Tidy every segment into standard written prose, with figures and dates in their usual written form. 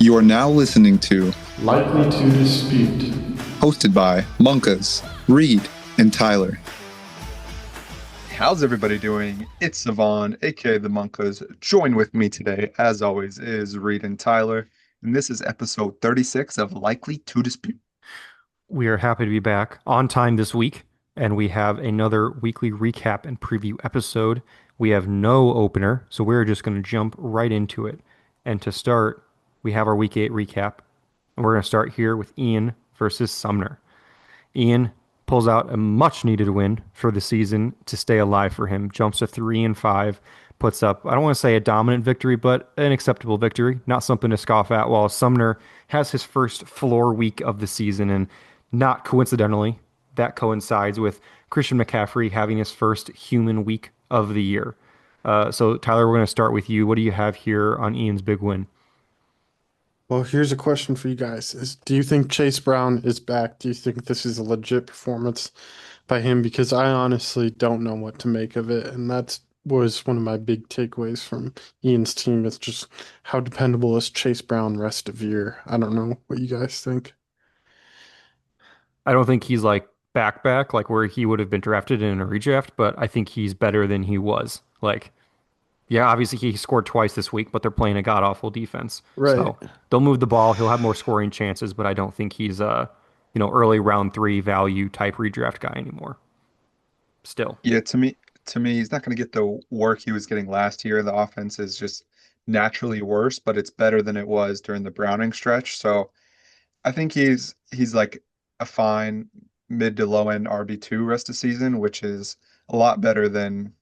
You are now listening to Likely to Dispute, hosted by Monkas, Reed, and Tyler. How's everybody doing? It's Cevan, aka the Monkas. Join with me today, as always, is Reed and Tyler, and this is episode 36 of Likely to Dispute. We are happy to be back on time this week, and we have another weekly recap and preview episode. We have no opener, so we're just going to jump right into it. And to start, we have our Week 8 recap, and we're going to start here with Ian versus Sumner. Ian pulls out a much-needed win for the season to stay alive for him, jumps to 3-5, puts up, I don't want to say a dominant victory, but an acceptable victory, not something to scoff at, while Sumner has his first floor week of the season, and not coincidentally, that coincides with Christian McCaffrey having his first human week of the year. So, Tyler, we're going to start with you. What do you have here on Ian's big win? Well, here's a question for you guys. Do you think Chase Brown is back? Do you think this is a legit performance by him? Because I honestly don't know what to make of it. And that was one of my big takeaways from Ian's team. It's just how dependable is Chase Brown rest of year? I don't know what you guys think. I don't think he's like back like where he would have been drafted in a redraft, but I think he's better than he was. Like, yeah, obviously he scored twice this week, but they're playing a god-awful defense. Right. So they'll move the ball. He'll have more scoring chances, but I don't think he's a, early round 3 value type redraft guy anymore. Still. Yeah, to me, he's not going to get the work he was getting last year. The offense is just naturally worse, but it's better than it was during the Browning stretch. So I think he's like a fine mid to low end RB2 rest of season, which is a lot better than,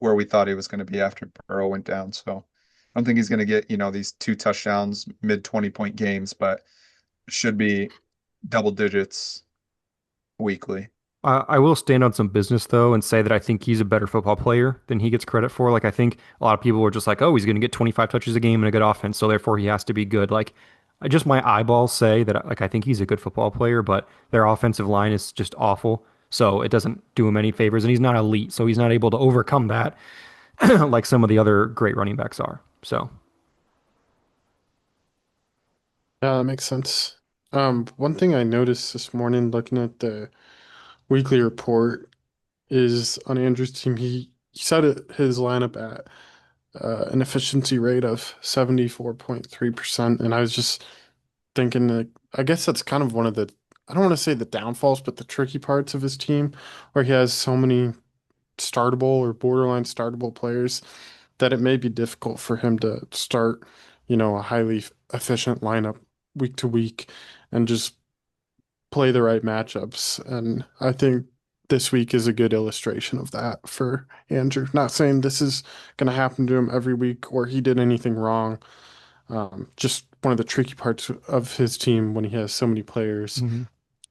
where we thought he was going to be after Burrow went down. So I don't think he's going to get, these 2 touchdowns, mid 20-point games, but should be double digits weekly. I will stand on some business, though, and say that I think he's a better football player than he gets credit for. Like, I think a lot of people were just like, oh, he's going to get 25 touches a game and a good offense, so therefore he has to be good. Like, just my eyeballs say that, like, I think he's a good football player, but their offensive line is just awful. So it doesn't do him any favors, and he's not elite, so he's not able to overcome that like some of the other great running backs are. So, Yeah, that makes sense. One thing I noticed this morning looking at the weekly report is on Andrew's team, he set his lineup at an efficiency rate of 74.3%. And I was just thinking that I guess that's kind of one of the, I don't want to say the downfalls, but the tricky parts of his team, where he has so many startable or borderline startable players that it may be difficult for him to start, a highly efficient lineup week to week and just play the right matchups. And I think this week is a good illustration of that for Andrew. Not saying this is going to happen to him every week or he did anything wrong. Just one of the tricky parts of his team when he has so many players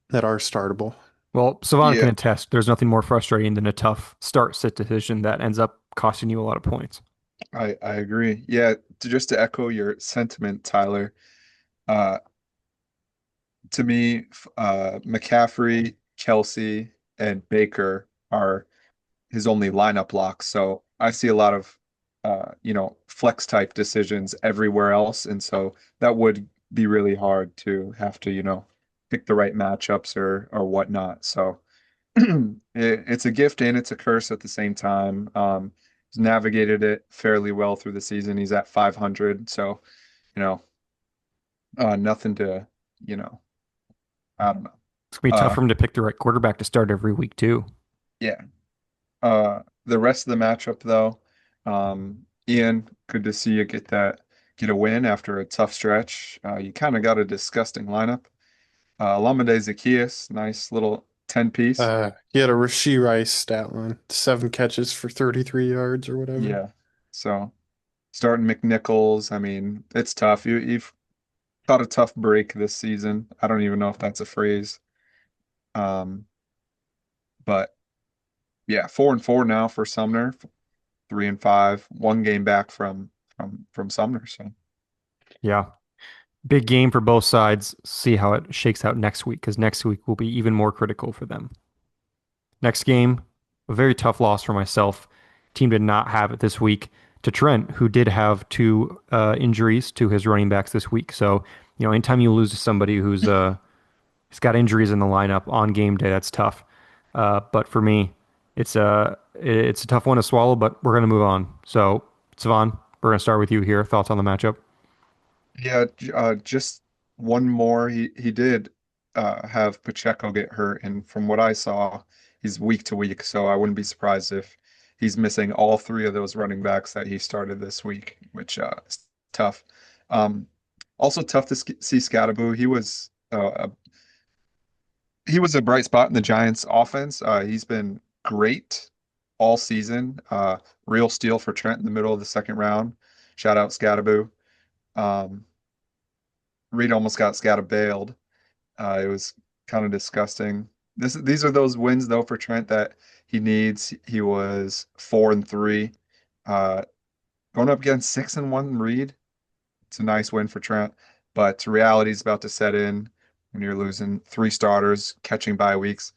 that are startable. well, Cevan can attest. There's nothing more frustrating than a tough start-sit decision that ends up costing you a lot of points. I agree. Yeah, just to echo your sentiment, Tyler, to me, McCaffrey, Kelsey, and Baker are his only lineup locks. So I see a lot of, flex type decisions everywhere else. And so that would be really hard to have to, pick the right matchups or whatnot. So it's a gift and it's a curse at the same time. He's navigated it fairly well through the season. He's at 500. So, nothing to, I don't know. It's going to be tough for him to pick the right quarterback to start every week, too. Yeah. The rest of the matchup, though, Ian, good to see you get a win after a tough stretch. You kind of got a disgusting lineup. Olamide Zaccheaus, nice little 10-piece. He had a Rashee Rice stat line, 7 catches for 33 yards or whatever. Yeah. So starting McNichols, I mean, it's tough. You've got a tough break this season. I don't even know if that's a phrase. But yeah, 4-4 now for Sumner, 3-5, 1 game back from Sumner. So yeah, big game for both sides. See how it shakes out next week, because next week will be even more critical for them. Next game, a very tough loss for myself. Team did not have it this week. to Trent, who did have two injuries to his running backs this week. So, anytime you lose to somebody who's got injuries in the lineup on game day, that's tough. But for me, it's a tough one to swallow, but we're gonna move on. So, Cevan, we're gonna start with you here. Thoughts on the matchup? Yeah, just one more. He did have Pacheco get hurt, and from what I saw, he's week to week. So I wouldn't be surprised if he's missing all three of those running backs that he started this week, which is tough. Um, Also tough to see Scattaboo. He was a bright spot in the Giants' offense. He's been great all season. Real steal for Trent in the middle of the second round. Shout out Scattaboo. Um, Reed almost got bailed. It was kind of disgusting. These are those wins though for Trent that he needs. He was 4-3. Uh, Going up against 6-1 Reed. It's a nice win for Trent, but reality is about to set in when you're losing three starters, catching bye weeks.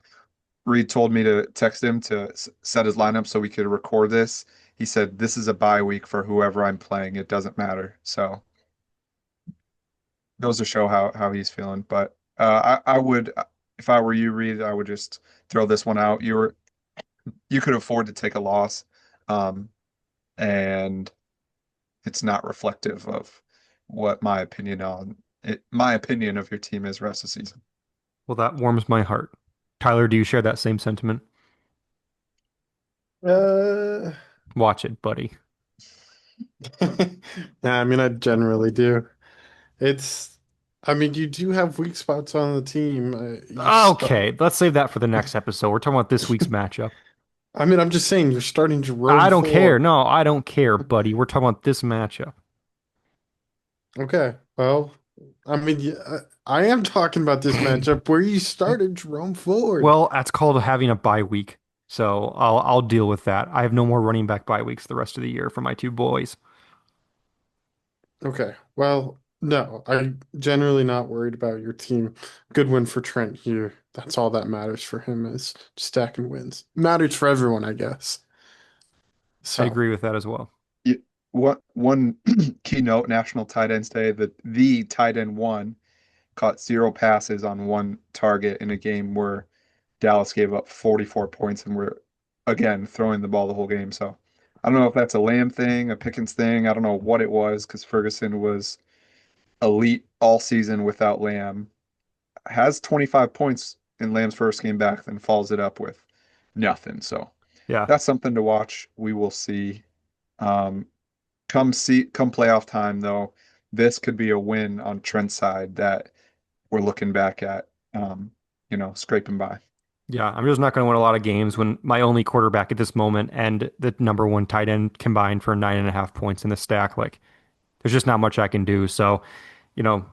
Reed told me to text him to set his lineup so we could record this. He said, "This is a bye week for whoever I'm playing. It doesn't matter." So goes to show how he's feeling. But I would, if I were you, Reed, I would just throw this one out. You could afford to take a loss, and it's not reflective of what my opinion of your team is rest of the season. Well, that warms my heart. Tyler, do you share that same sentiment? Uh, Watch it, buddy. yeah, I mean, I generally do. It's, I mean, you do have weak spots on the team. You start. Okay, let's save that for the next episode. We're talking about this week's matchup. I mean, I'm just saying you're starting Jerome I don't care. Ford. No, I don't care, buddy. We're talking about this matchup. Okay, well, I mean, yeah, I am talking about this matchup where you started Jerome Ford. Well, that's called having a bye week. So I'll deal with that. I have no more running back bye weeks the rest of the year for my two boys. Okay, well, no, I'm generally not worried about your team. Good win for Trent here. That's all that matters for him is stacking wins. Matters for everyone, I guess. I So, agree with that as well. What one keynote National Tight Ends Day, the tight end one caught zero passes on one target in a game where Dallas gave up 44 points and were again throwing the ball the whole game. So I don't know if that's a Lamb thing, a Pickens thing. I don't know what it was because Ferguson was elite all season without Lamb. Has 25 points in Lamb's first game back, then follows it up with nothing. So Yeah. that's something to watch. We will see. Um, come playoff time though, this could be a win on Trent's side that we're looking back at, scraping by. Yeah, I'm just not going to win a lot of games when my only quarterback at this moment and the number one tight end combined for 9.5 points in the stack. Like, there's just not much I can do. So,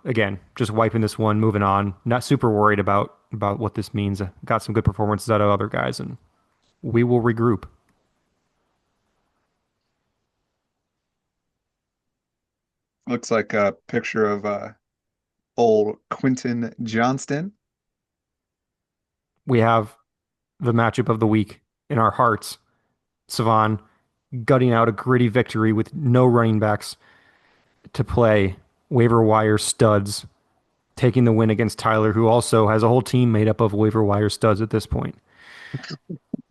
again, just wiping this one, moving on. Not super worried about what this means. Got some good performances out of other guys, and we will regroup. Looks like a picture of old Quentin Johnston. We have the matchup of the week in our hearts. Cevan gutting out a gritty victory with no running backs to play. Waiver wire studs taking the win against Tyler, who also has a whole team made up of waiver wire studs at this point.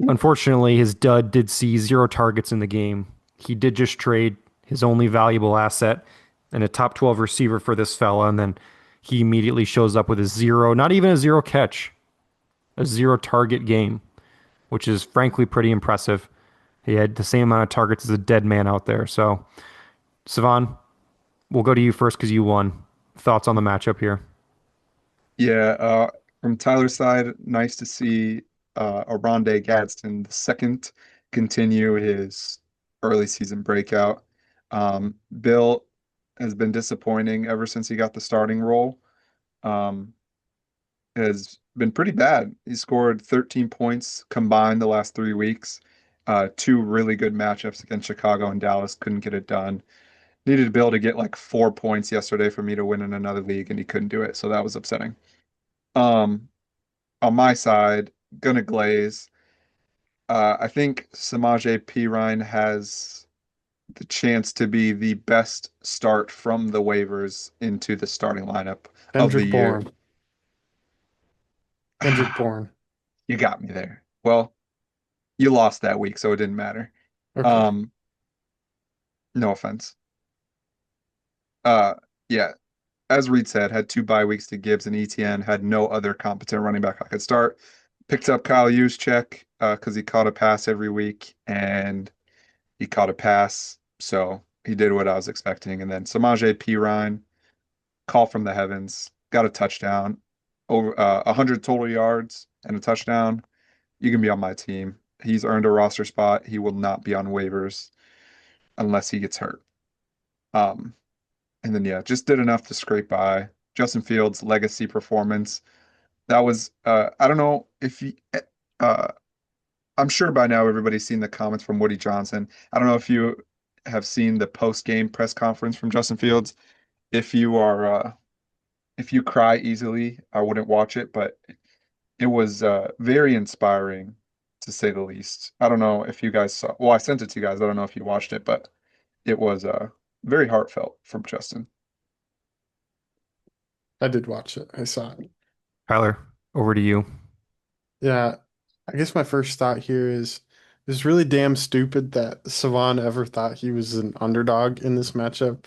Unfortunately, his dud did see 0 targets in the game. He did just trade his only valuable asset and a top 12 receiver for this fella, and then he immediately shows up with a zero, not even a 0 catch, a 0 target game, which is frankly pretty impressive. He had the same amount of targets as a dead man out there. So, Cevan, we'll go to you first because you won. Thoughts on the matchup here? Yeah, from Tyler's side, nice to see Oronde Gadsden the second continue his early season breakout. Bill has been disappointing ever since he got the starting role. Um, has been pretty bad. He scored 13 points combined the last 3 weeks. Two really good matchups against Chicago and Dallas, couldn't get it done. Needed Bill to get like 4 points yesterday for me to win in another league, and he couldn't do it, so that was upsetting. Um, on my side, gonna glaze. I think Samaje Perine has the chance to be the best start from the waivers into the starting lineup of the Kendrick year. Bourne. Kendrick Bourne. You got me there. Well, you lost that week, so it didn't matter. Okay. No offense. Uh, yeah, as Reed said, had 2 bye weeks to Gibbs and ETN, had no other competent running back I could start. Picked up Kyle Juszczyk because he caught a pass every week, and he caught a pass, so he did what I was expecting. And then Samaje Perine, call from the heavens, got a touchdown, over 100 total yards and a touchdown. You can be on my team. He's earned a roster spot. He will not be on waivers unless he gets hurt. And then yeah, just did enough to scrape by. Justin Fields' legacy performance. That was I don't know if he uh I'm sure by now everybody's seen the comments from Woody Johnson. I don't know if you have seen the post-game press conference from Justin Fields. If you cry easily, I wouldn't watch it, but it was very inspiring to say the least. I don't know if you guys saw, well, I sent it to you guys. I don't know if you watched it, but it was very heartfelt from Justin. I did watch it. I saw it. Tyler, over to you. Yeah, I guess my first thought here is it's really damn stupid that Cevan ever thought he was an underdog in this matchup,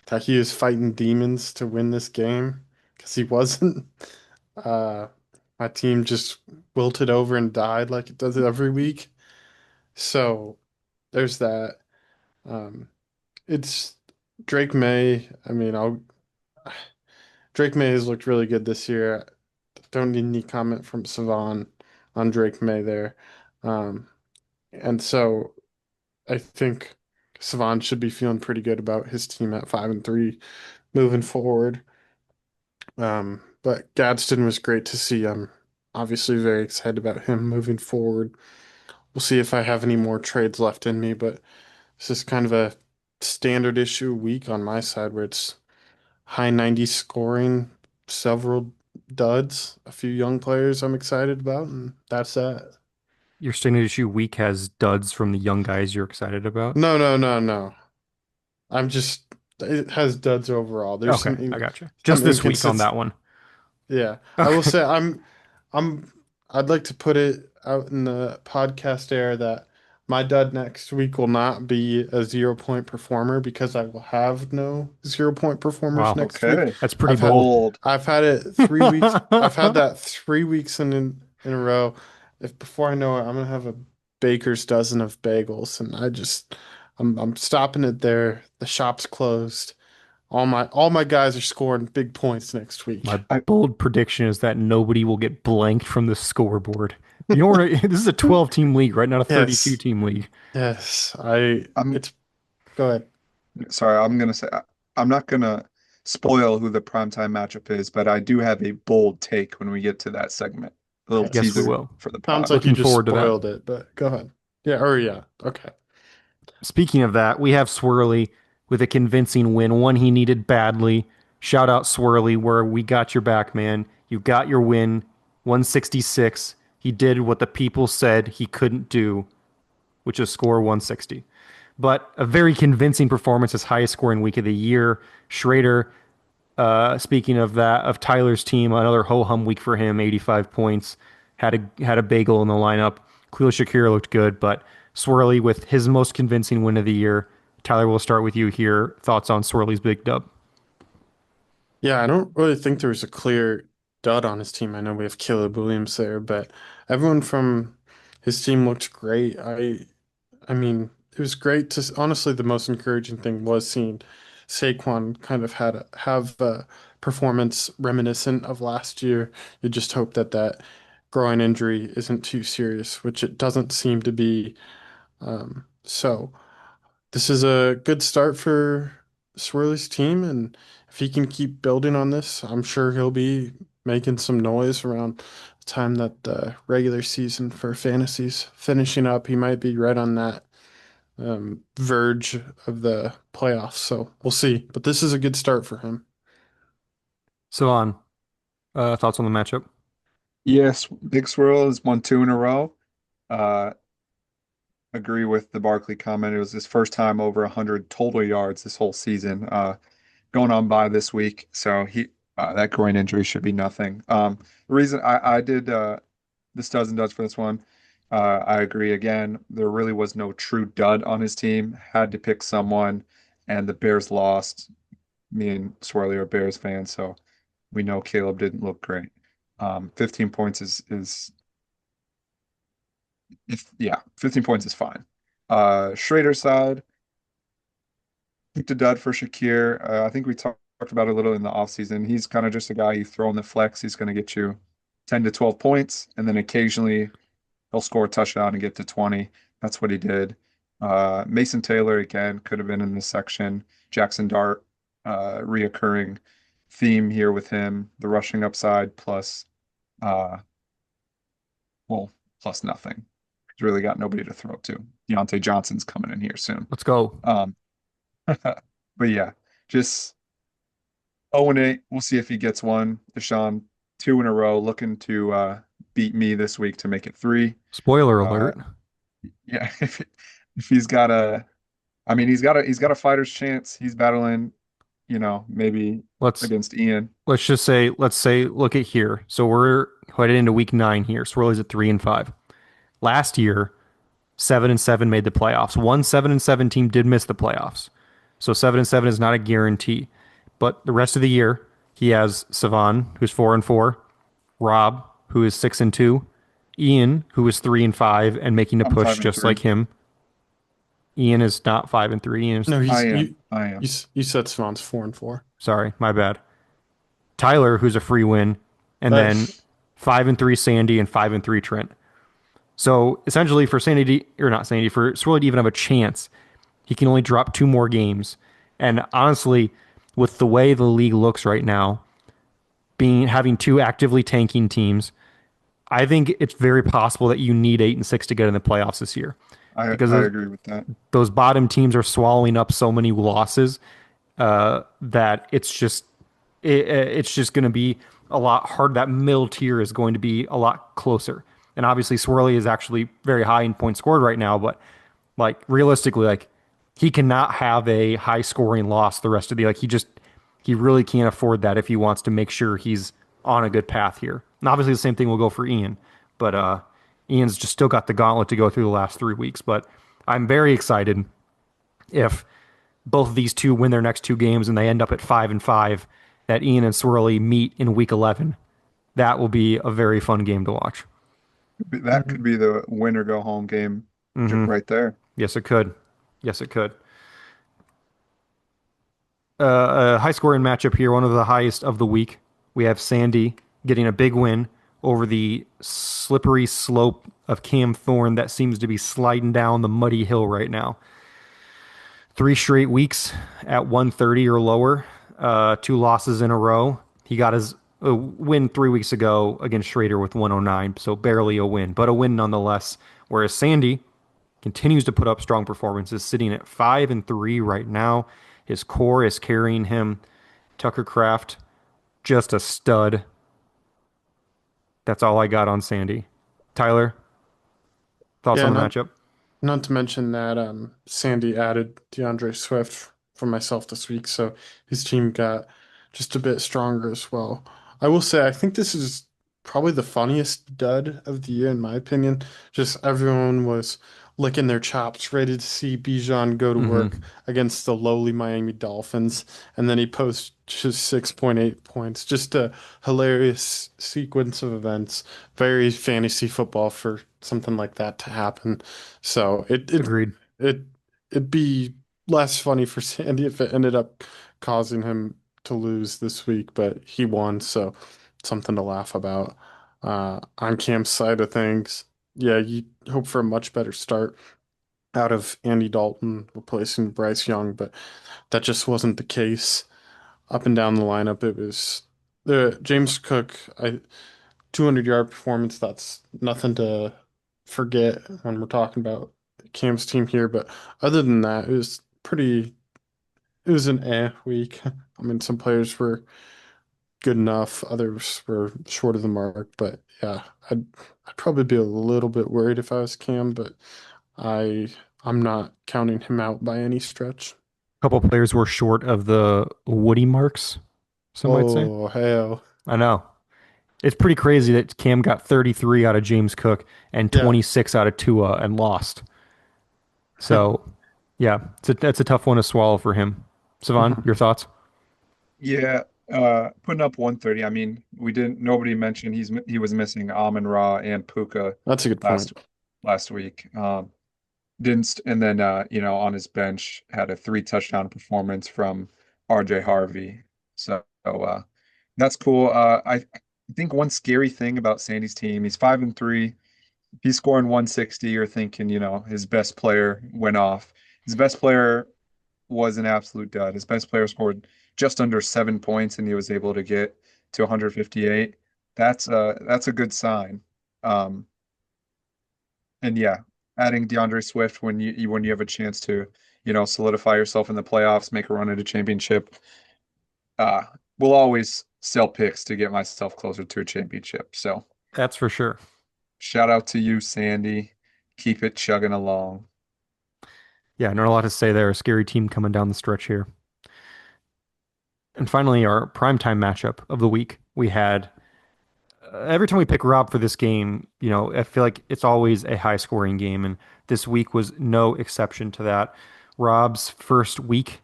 that he was fighting demons to win this game, because he wasn't. Uh, my team just wilted over and died like it does every week. So there's that. Um, it's Drake May. I mean, Drake May has looked really good this year. Don't need any comment from Cevan on Drake May there. Um, and so I think Cevan should be feeling pretty good about his team at 5-3 moving forward. But Gadsden was great to see. I'm obviously very excited about him moving forward. We'll see if I have any more trades left in me, but this is kind of a standard issue week on my side where it's high 90s scoring, several duds, a few young players I'm excited about, and that's that. Your standard issue week has duds from the young guys you're excited about. No, no, no, no. I'm just it has duds overall. There's Okay, I got you. some Just this week on inconsistent. that one. Yeah, I will Okay. say I'm I'd like to put it out in the podcast air that my dud next week will not be a 0 point performer because I will have no 0 point performers Wow. next week. Okay. That's pretty I've had bold. Bold. I've had it 3 weeks. I've had that 3 weeks in a row. If before I know it, I'm gonna have a baker's dozen of bagels, and I'm stopping it there. The shop's closed. All my guys are scoring big points next week. My I, bold prediction is that nobody will get blanked from the scoreboard. You know what? This is a 12-team league, right? Not a Yes, 32-team league. yes. I I'm it's Go ahead. sorry, I'm gonna say I'm not gonna spoil who the primetime matchup is, but I do have a bold take when we get to that segment. A little Yes. Yes, we teaser will. for the Sounds pod. like you Looking just forward to that. spoiled it, but go ahead. Yeah, or yeah. Okay. Speaking of that, we have Swerly with a convincing win, one he needed badly. Shout out Swerly, where we got your back, man. You got your win, 166. He did what the people said he couldn't do, which is score 160. But a very convincing performance, his highest scoring week of the year. Schrader, speaking of that, of Tyler's team, another ho-hum week for him, 85 points. Had a bagel in the lineup. Khalil Shakir looked good, but Swerly with his most convincing win of the year. Tyler, we'll start with you here. Thoughts on Swerly's big dub? Yeah, I don't really think there was a clear dud on his team. I know we have Caleb Williams there, but everyone from his team looked great. I mean, it was great to honestly the most encouraging thing was seeing Saquon kind of have a performance reminiscent of last year. You just hope that that groin injury isn't too serious, which it doesn't seem to be. So this is a good start for Swirly's team, and if he can keep building on this, I'm sure he'll be making some noise around the time that the regular season for fantasies finishing up. He might be right on that verge of the playoffs, so we'll see. But this is a good start for him. Cevan, thoughts on the matchup? Yes, Big Swirl has won 2 in a row. Uh, agree with the Barkley comment. It was his first time over 100 total yards this whole season, going on by this week. So that groin injury should be nothing. The reason I did the studs and duds for this one, I agree again. There really was no true dud on his team. Had to pick someone, and the Bears lost. Me and Swerly are Bears fans, so we know Caleb didn't look great. 15 points is 15 points is fine. Schrader side, picked a dud for Shakir. I think we talked about it a little in the offseason. He's kind of just a guy you throw in the flex. He's going to get you 10 to 12 points, and then occasionally he'll score a touchdown and get to 20. That's what he did. Mason Taylor, again, could have been in this section. Jackson Dart, reoccurring theme here with him. The rushing upside plus nothing. He's really got nobody to throw to. Deontay Johnson's coming in here soon. Let's go. But yeah, just 0-8. We'll see if he gets one. Deshaun, 2 in a row, looking to beat me this week to make it 3. Spoiler alert. Yeah, if he's got he's got a fighter's chance. He's battling, maybe against Ian. Let's say, look at here. So we're headed into week 9 here. Swirly's at 3-5. Last year, 7-7 made the playoffs. One 7-7 team did miss the playoffs. So 7-7 is not a guarantee. But the rest of the year, he has Cevan, who's 4-4, Rob, who is 6-2, Ian, who is 3-5 and making a push just like him. Ian is not 5-3. Ian's No, I am. You said Cevan's 4-4. Sorry, my bad. Tyler, who's a free win, and then 5-3 Sandy and 5-3 Trent. So essentially, for Swerly to even have a chance, he can only drop 2 more games. And honestly, with the way the league looks right now, having 2 actively tanking teams, I think it's very possible that you need 8-6 to get in the playoffs this year. I agree with that. Those bottom teams are swallowing up so many losses that it's just going to be a lot harder. That middle tier is going to be a lot closer. And obviously, Swerly is actually very high in points scored right now, but realistically, he cannot have a high scoring loss the rest of the he really can't afford that if he wants to make sure he's on a good path here. And obviously, the same thing will go for Ian, but Ian's just still got the gauntlet to go through the last 3 weeks. But I'm very excited if both of these two win their next 2 games and they end up at 5-5, that Ian and Swerly meet in week 11. That will be a very fun game to watch. That could be the win or go home game right there. Yes, it could. A high scoring matchup here, one of the highest of the week. We have Sandy getting a big win over the slippery slope of Cam Thorn that seems to be sliding down the muddy hill right now. 3 straight weeks at 130 or lower, 2 losses in a row. He got his win 3 weeks ago against Schrader with 109, so barely a win, but a win nonetheless. Whereas Sandy continues to put up strong performances, sitting at 5-3 right now. His core is carrying him. Tucker Kraft, just a stud. That's all I got on Sandy. Tyler, thoughts on the matchup? Not to mention that Sandy added DeAndre Swift for myself this week, so his team got just a bit stronger as well. I will say I think this is probably the funniest dud of the year in my opinion. Just everyone was licking their chops, ready to see Bijan go to work against the lowly Miami Dolphins, and then he posts just 6.8 points. Just a hilarious sequence of events. Very fantasy football for something like that to happen. So Agreed. It'd be less funny for Sandy if it ended up causing him to lose this week, but he won, so something to laugh about. On Cam's side of things, yeah, you hope for a much better start out of Andy Dalton replacing Bryce Young, but that just wasn't the case. Up and down the lineup, it was the James Cook 200-yard performance. That's nothing to forget when we're talking about Cam's team here. But other than that, it was an week. I mean, some players were good enough, others were short of the mark. But yeah, I'd probably be a little bit worried if I was Cam, but I I'm not counting him out by any stretch. couple players were short of the Woody marks, some might say. Oh hell. I know. It's pretty crazy that Cam got 33 out of James Cook and Yeah. 26 out of Tua and lost. So, yeah, that's a tough one to swallow for him. Cevan, Mhm. your thoughts? Yeah, putting up 130. I mean, nobody mentioned he was missing Amon Ra and Puka That's a good last point. last week. And then on his bench had a 3 touchdown performance from RJ Harvey. So that's cool. I think one scary thing about Sandy's team, he's 5-3. If he's scoring 160, you're thinking, his best player went off. His best player was an absolute dud. His best player scored just under 7 points, and he was able to get to 158. That's a good sign. Um, and yeah, adding DeAndre Swift when you have a chance to, solidify yourself in the playoffs, make a run at a championship. Uh, will always sell picks to get myself closer to a championship. So That's for sure. shout out to you, Sandy. Keep it chugging along. Yeah, not a lot to say there. A scary team coming down the stretch here. And finally, our primetime matchup of the week. We had every time we pick Rob for this game, I feel like it's always a high scoring game, and this week was no exception to that. Rob's first week,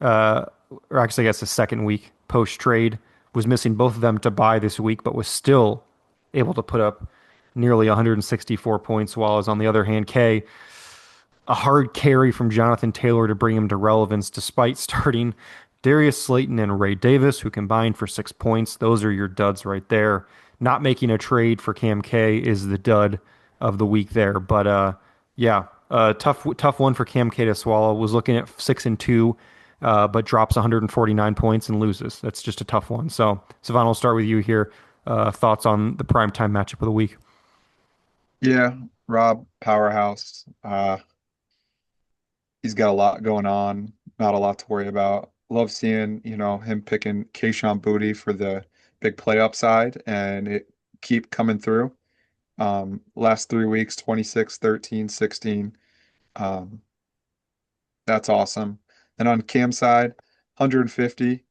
uh, or actually, I guess the second week post trade, was missing both of them to bye this week, but was still able to put up nearly 164 points. While as on the other hand, Kay, a hard carry from Jonathan Taylor to bring him to relevance, despite starting Darius Slayton and Ray Davis, who combined for 6 points. Those are your duds right there. Not making a trade for Cam K is the dud of the week there. But yeah, tough one for Cam K to swallow. Was looking at 6-2, but drops 149 points and loses. That's just a tough one. So, Cevan, I'll start with you here. Thoughts on the primetime matchup of the week? Yeah, Rob, powerhouse. He's got a lot going on, not a lot to worry about. Love seeing, him picking Kayshon Boutte for the big play upside and it keep coming through. Last 3 weeks, 26, 13, 16. Um, that's awesome. And on Cam's side, 150.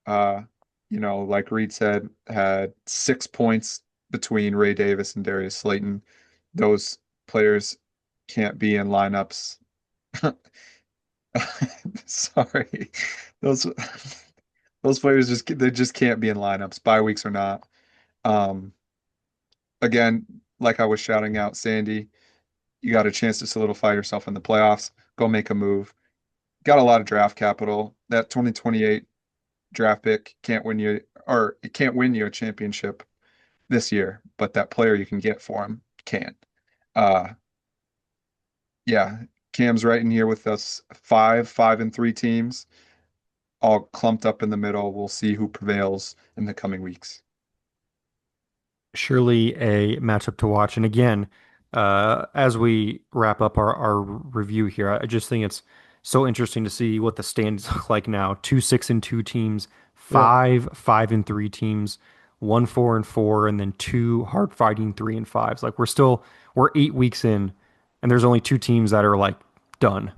Uh, like Reed said, had 6 points between Ray Davis and Darius Slayton. Those players can't be in lineups. Sorry. Those those players they just can't be in lineups, bye weeks or not. Um, again, like I was shouting out, Sandy, you got a chance to solidify yourself in the playoffs. Go make a move. Got a lot of draft capital. That 2028 draft pick can't win you a championship this year, but that player you can get for him can. Uh, yeah, Cam's right in here with us. 5-3 teams, all clumped up in the middle. We'll see who prevails in the coming weeks. Surely a matchup to watch. And again, as we wrap up our review here, I just think it's so interesting to see what the standings look like now. Two 6-2 teams, Yeah. 5-3 teams, 1-4-4, and then two hard fighting 3-5s. Like we're 8 weeks in, and there's only two teams that are like done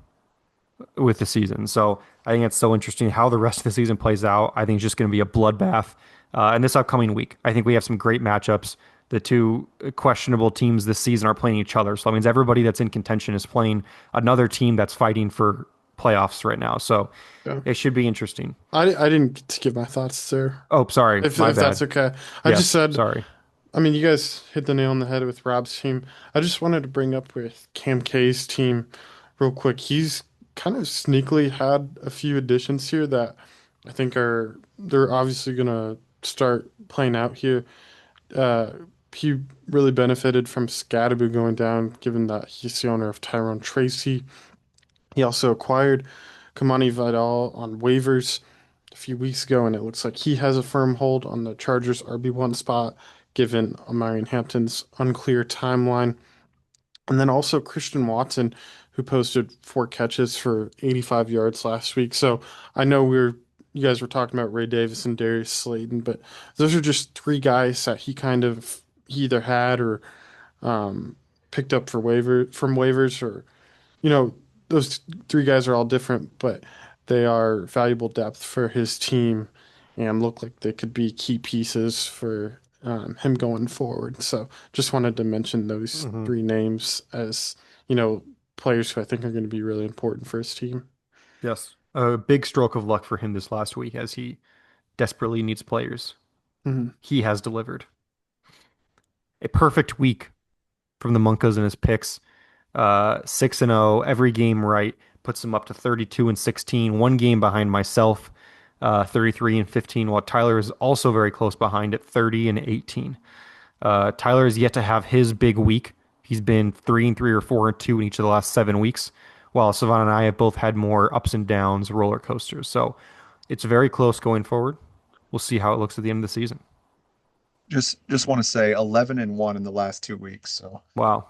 with the season. So I think it's so interesting how the rest of the season plays out. I think it's just going to be a bloodbath. And this upcoming week, I think we have some great matchups. The two questionable teams this season are playing each other. So that means everybody that's in contention is playing another team that's fighting for playoffs right now. So Yeah. it should be interesting. I didn't get to give my thoughts there. Oh, sorry. My If that's bad. okay. I just Yes, said, sorry. I mean, you guys hit the nail on the head with Rob's team. I just wanted to bring up with Cam K's team real quick. He's kind of sneakily had a few additions here that I think they're obviously gonna start playing out here. Uh, he really benefited from Scadaboo going down, given that he's the owner of Tyrone Tracy. He also acquired Kamani Vidal on waivers a few weeks ago, and it looks like he has a firm hold on the Chargers RB1 spot, given Omarion Hampton's unclear timeline. And then also Christian Watson, who posted 4 catches for 85 yards last week. So I know you guys were talking about Ray Davis and Darius Slayton, but those are just three guys that he either had or um, picked up from waivers, or you know, those three guys are all different, but they are valuable depth for his team and look like they could be key pieces for him going forward. So just wanted to mention those Mhm. three names as, you know, players who I think are going to be really important for his team. Yes. A big stroke of luck for him this last week as he desperately needs players. Mhm. He has delivered. A perfect week from the Monkas and his picks. 6-0, every game right, puts him up to 32 and 16, one game behind myself, 33 and 15, while Tyler is also very close behind at 30 and 18. Tyler has yet to have his big week. He's been 3 and 3 or 4 and 2 in each of the last 7 weeks, while Cevan and I have both had more ups and downs, roller coasters. So it's very close going forward. We'll see how it looks at the end of the season. Just want to say 11-1 in the last 2 weeks. So Wow.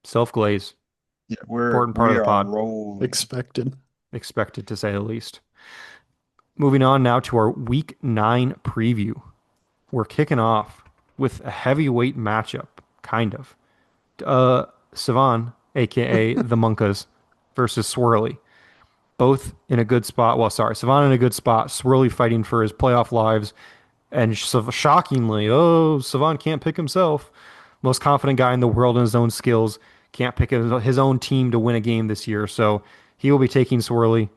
Self glaze. yeah, Important part of we the are pod. rolling. Expected. Expected to say the least. Moving on now to our week 9 preview. We're kicking off with a heavyweight matchup, kind of. Cevan, aka the Monkas, versus Swerly. Both in a good spot. Well, sorry, Cevan in a good spot. Swerly fighting for his playoff lives. And shockingly, Cevan can't pick himself. Most confident guy in the world in his own skills. Can't pick his own team to win a game this year. So he will be taking Swerly.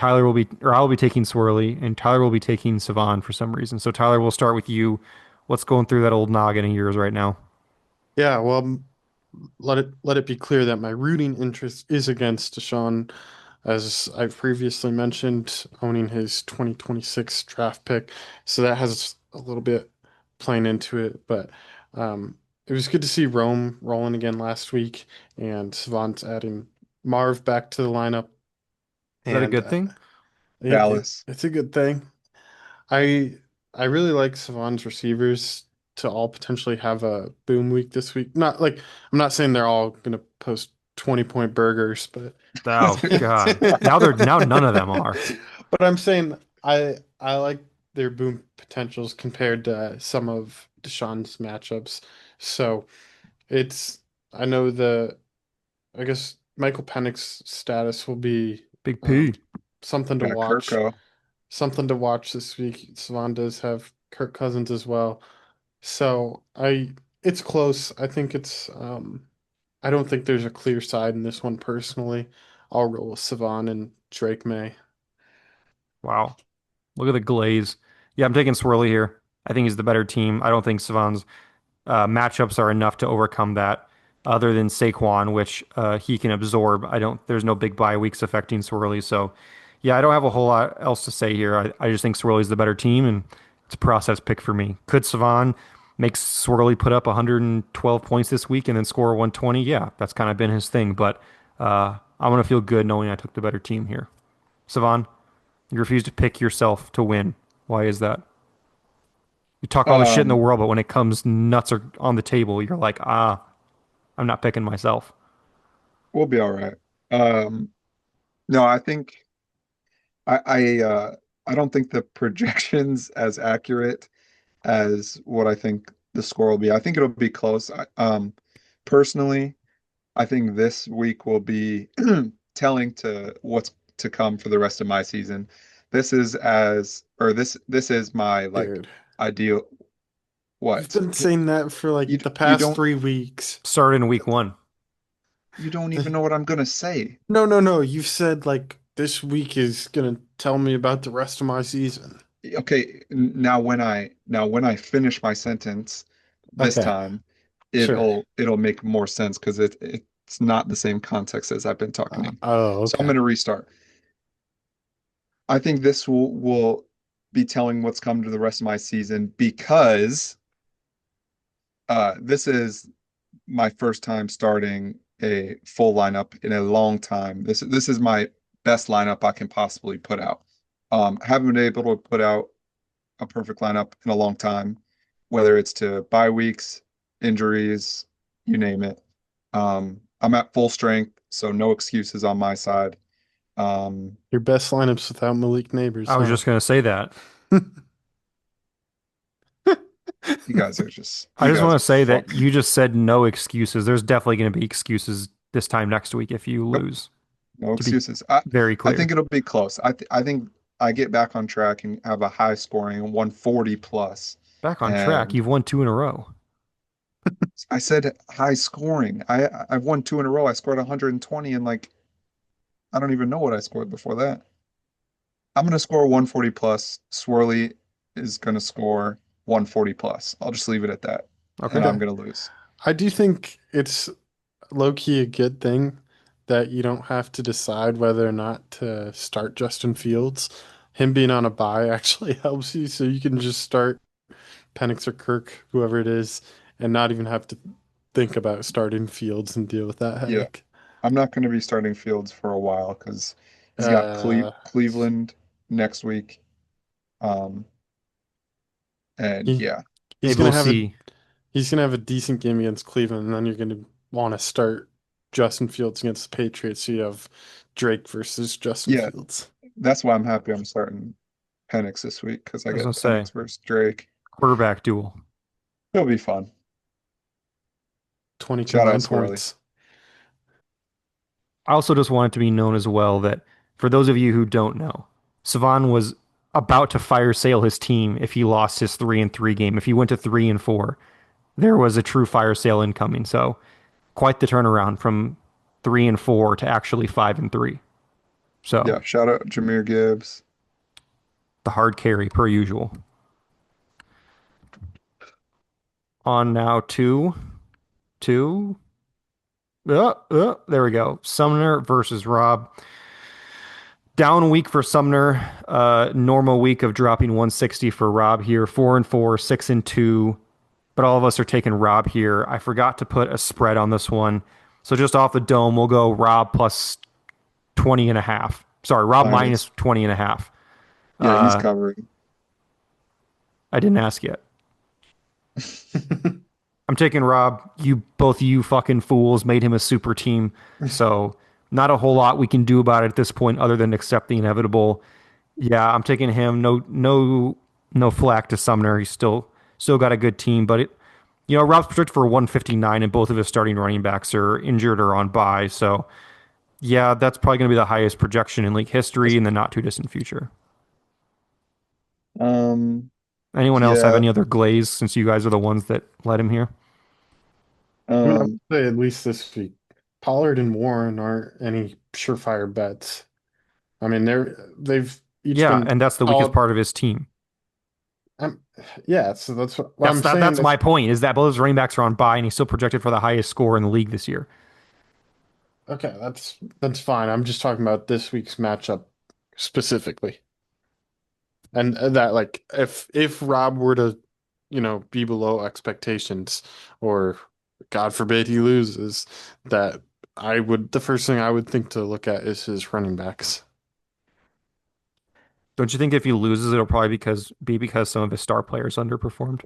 I will be taking Swerly, and Tyler will be taking Cevan for some reason. So Tyler, we'll start with you. What's going through that old noggin of yours right now? Yeah, well, let it be clear that my rooting interest is against Deshaun, as I've previously mentioned, owning his 2026 draft pick. So that has a little bit playing into it, but it was good to see Rome rolling again last week, and Savant's adding Marv back to the lineup, Is that a and good thing? Dallas. it's a good thing. I I really like Savon's receivers to all potentially have a boom week this week. Not like I'm not saying they're all gonna post 20-point burgers, but Oh God. Now none of them are. but I'm saying I like their boom potentials compared to some of Deshaun's matchups. So it's I know I guess Michael Penix's status will be Big um, P. something to Got watch. Kirko. Something to watch this week. Savon does have Kirk Cousins as well. So it's close. I think I don't think there's a clear side in this one personally. I'll roll with Savon and Drake May. Wow. Look at the glaze. Yeah, I'm taking Swirly here. I think he's the better team. I don't think Savan's matchups are enough to overcome that, other than Saquon, which he can absorb. I don't. There's no big bye weeks affecting Swirly, so yeah, I don't have a whole lot else to say here. I just think Swirly's the better team, and it's a process pick for me. Could Savan make Swirly put up 112 points this week and then score 120? Yeah, that's kind of been his thing, but I'm gonna feel good knowing I took the better team here. Savan, you refuse to pick yourself to win. Why is that? You talk all the shit in the Um, world, but when it comes nuts are on the table, you're like, I'm not picking myself. we'll be all right. Um, no, I I I don't think the projection's as accurate as what I think the score will be. I think it'll be close. Personally, I think this week will be telling to what's to come for the rest of my season. This is my like Dude, ideal. you've What? been saying that for You like the you past don't 3 weeks. Started in week one. you don't even know what I'm gonna say. No, no, no. You've said like this week is gonna tell me about the rest of my season. Okay, now when I finish my sentence this Okay, time, sure. it'll make more sense because it's not the same context as I've been talking. Oh, So I'm okay. gonna restart. I think this will be telling what's come to the rest of my season because this is my first time starting a full lineup in a long time. This is my best lineup I can possibly put out. Haven't been able to put out a perfect lineup in a long time, whether it's to bye weeks, injuries, you name it. I'm at full strength, so no excuses on my side. Um, Your best lineups without Malik Neighbors, I was huh? just gonna say that. you guys are just I you just guys want are to say that fucking you just said no excuses. There's definitely going to be excuses this time next week if you Nope. lose. No To be excuses. very I clear. think it'll be close. I think I get back on track and have a high scoring 140 plus. Back on track. And You've won 2 in a row. I said high scoring. I've won 2 in a row. I scored 120 and like I don't even know what I scored before that. I'm gonna score 140 plus. Swerly is gonna score 140 plus. I'll just leave it at that. Okay. And I'm gonna lose. I do think it's low-key a good thing that you don't have to decide whether or not to start Justin Fields. Him being on a bye actually helps you, so you can just start Penix or Kirk, whoever it is, and not even have to think about starting Fields and deal with that Yeah. headache. I'm not gonna be starting Fields for a while because he's got Uh, Cleveland next week. Um, and he yeah, he's Maybe gonna we'll have a see. he's gonna have a decent game against Cleveland, and then you're gonna want to start Justin Fields against the Patriots. So you have Drake versus Justin yeah, Fields. that's why I'm happy I'm starting Penix this week because I I was gonna get say Penix versus Drake. quarterback duel. It'll be fun. 20 Shout out combined Swerly. points. I also just want it to be known as well that for those of you who don't know, Cevan was about to fire sale his team if he lost his 3-3 game. If he went to 3-4, there was a true fire sale incoming. So quite the turnaround from 3-4 to actually 5-3. So Yeah, shout out Jameer Gibbs. the hard carry per usual. On now to there we go. Sumner versus Rob. Down week for Sumner. Normal week of dropping 160 for Rob here. 4-4, 6-2. But all of us are taking Rob here. I forgot to put a spread on this one. So just off the dome, we'll go Rob plus 20.5. Sorry, Rob minus 20.5. Yeah, he's covering. I didn't ask yet. I'm taking Rob. Both you fucking fools made him a super team. So not a whole lot we can do about it at this point other than accept the inevitable. Yeah, I'm taking him. No flack to Sumner. He's still got a good team, but Rob's projected for 159 and both of his starting running backs are injured or on bye. So yeah, that's probably going to be the highest projection in league history in the not too distant future. Anyone else have Yeah. any other glaze since you guys are the ones that led him here? I mean, I would say at least this week, Pollard and Warren aren't any surefire bets. I mean, they've each been and that's the weakest solid. part of his team. Yeah, so that's what I'm saying. That's my point, is that both his running backs are on bye and he's still projected for the highest score in the league this year. Okay, that's fine. I'm just talking about this week's matchup specifically. And that, like, if Rob were to, be below expectations, or God forbid he loses, that the first thing I would think to look at is his running backs. Don't you think if he loses, it'll probably be because some of his star players underperformed?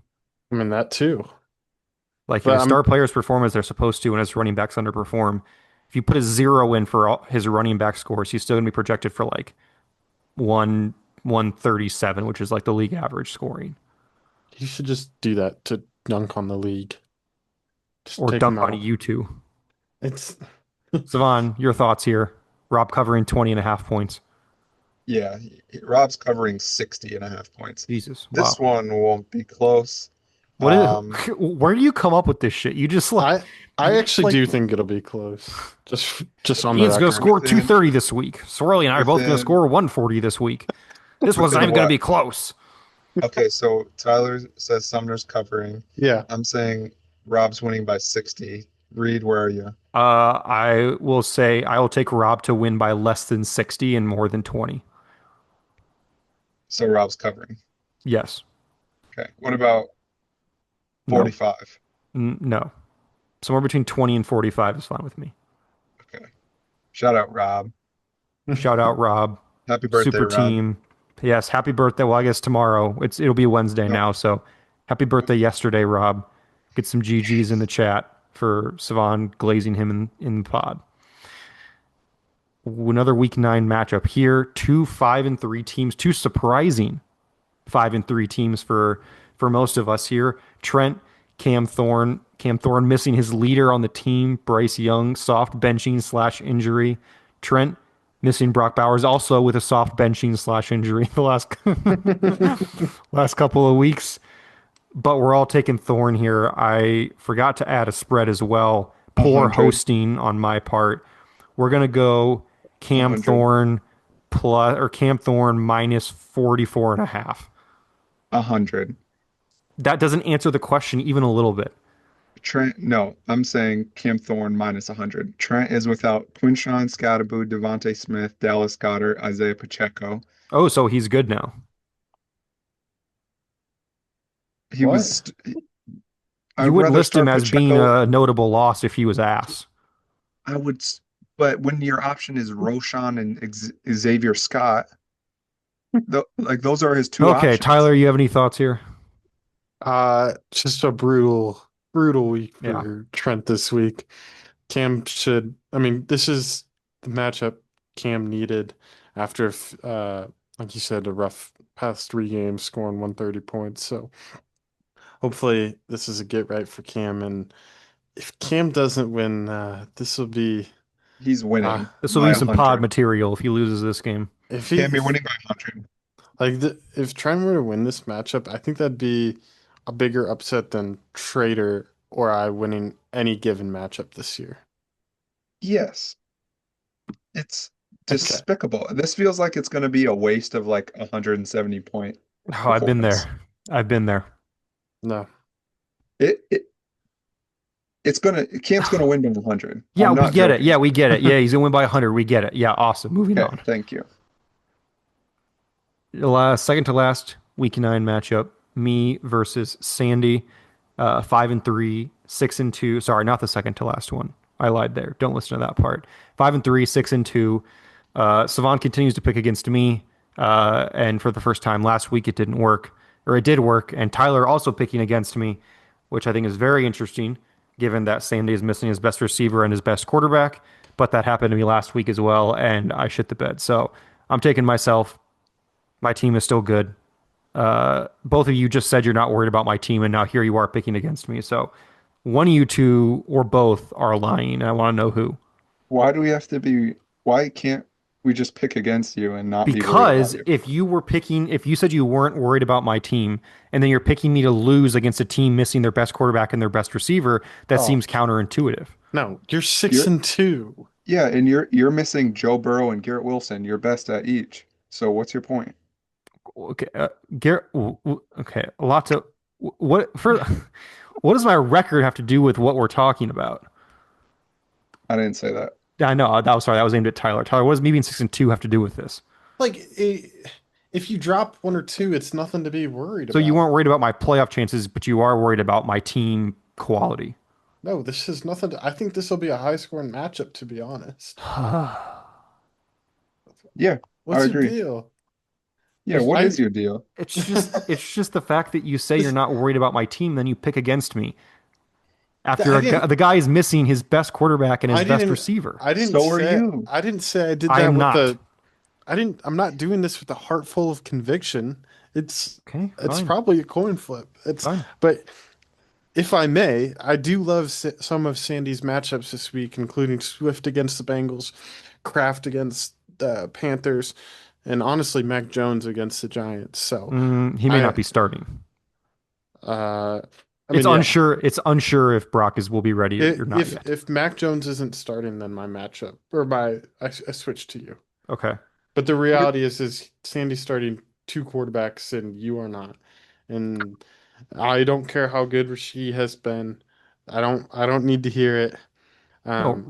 I mean, that too. Like, But if his star players perform as they're supposed to and his running backs underperform, if you put a 0 in for all his running back scores, he's still going to be projected for like 137, which is like the league average scoring. He should just do that to dunk on the league. Just Or take dunk him on out. you two. It's Cevan, your thoughts here. Rob covering 20.5 points. Yeah, Rob's covering 60.5 points. Jesus. This Wow. one won't be close. What is, where do you come up with this shit? You just like I actually do like- think it'll be close. Just on the Ian's going to record. score 230 this week. Swerly and I are both going to Within- score 140 this week. This one's not Within even going to what? be close. Okay, so Tyler says Sumner's covering. Yeah. I'm saying Rob's winning by 60. Reed, where are you? I will say I will take Rob to win by less than 60 and more than 20. So Rob's covering. Yes. Okay. What about No. 45? No. Somewhere between 20 and 45 is fine with me. Okay. Shout out Rob. Shout out Rob. Happy birthday, Super Rob. team. Yes, happy birthday. Well, I guess tomorrow. It'll be Wednesday Yep. now, so happy birthday yesterday, Rob. Get some GGs in the chat for Cevan glazing him in the pod. Another week 9 matchup here. 2 5-3 teams. 2 surprising 5-3 teams for most of us here. Trent, Cam Thorn, Cam Thorn missing his leader on the team, Bryce Young, soft benching / injury. Trent missing Brock Bowers, also with a soft benching / injury the last couple of weeks. But we're all taking Thorn here. I forgot to add a spread as well. Poor 100. hosting on my part. We're gonna go Cam 100. Thorn Cam Thorn minus 44.5. 100. That doesn't answer the question even a little bit. Trent, no, I'm saying Cam Thorne minus 100. Trent is without Quinshawn, Scottaboo, Devontae Smith, Dallas Goedert, Isaiah Pacheco. Oh, so he's good now. He What? was. I'd You wouldn't rather list him start as being Pacheco. a notable loss if he was ass. I would, but when your option is Roshan and Xavier Scott, like those are his two Okay, options. Tyler, you have any thoughts here? Just a brutal week Yeah. for Trent this week. I mean, this is the matchup Cam needed after, like you said, a rough past 3 games, scoring 130 points. So hopefully this is a get right for Cam. And if Cam doesn't win, this will be He's winning This will by be some pod 100. material if he loses this game. if Cam, you're winning by 100. if Trent were to win this matchup, I think that'd be a bigger upset than Schrader or I winning any given matchup this year. Yes, it's Okay. despicable. This feels like it's going to be a waste of like 170 point Oh, I've been performance. there. I've been there. No. Cam's gonna win by 100. Yeah, I'm we not get it. joking. Yeah, we get it. Yeah, he's gonna win by 100. We get it. Yeah, awesome. Moving Okay, on. thank you. Second to last week 9 matchup. Me versus Sandy. 5-3, 6-2. Sorry, not the second to last one. I lied there. Don't listen to that part. 5-3, 6-2. Cevan continues to pick against me. And for the first time last week, it didn't work, or it did work. And Tyler also picking against me, which I think is very interesting, given that Sandy is missing his best receiver and his best quarterback. But that happened to me last week as well, and I shit the bed. So I'm taking myself. My team is still good. Both of you just said you're not worried about my team, and now here you are picking against me. So one of you two or both are lying, and I want to know who. Why do we have to be? Why can't we just pick against you and not be worried Because about you? if you said you weren't worried about my team, and then you're picking me to lose against a team missing their best quarterback and their best receiver, that Oh. seems counterintuitive. No, you're 6-2. Yeah, and you're missing Joe Burrow and Garrett Wilson. You're best at each. So what's your point? Okay, Garrett. Okay, a lot to what for. What does my record have to do with what we're talking about? I didn't say that. I know that was sorry. That was aimed at Tyler. Tyler, what does me being 6-2 have to do with this? Like, if you drop 1 or 2, it's nothing to be worried So about. you weren't worried about my playoff chances, but you are worried about my team quality. No, this is nothing. I think this will be a high-scoring matchup, to be honest. Yeah, What's I your agree. deal? Yeah, If what I- is your deal? It's just the fact that you say you're not worried about my team, then you pick against me. After I didn't- the guy is missing his best quarterback and his I best didn't- receiver. I didn't So are say you. I didn't say I did I that am with not. I'm not doing this with a heart full of conviction. It's Okay, it's fine. probably a coin flip. Fine. But if I may, I do love some of Sandy's matchups this week, including Swift against the Bengals, Kraft against the Panthers, and honestly, Mac Jones against the Giants. So, He may I- not be starting. I It's mean, yeah, unsure. It's unsure if Brock will be ready or not if yet. if Mac Jones isn't starting, then my matchup I switch to you. Okay. But the reality is Sandy's starting 2 quarterbacks and you are not. And I don't care how good Rasheed has been. I don't need to hear it. No.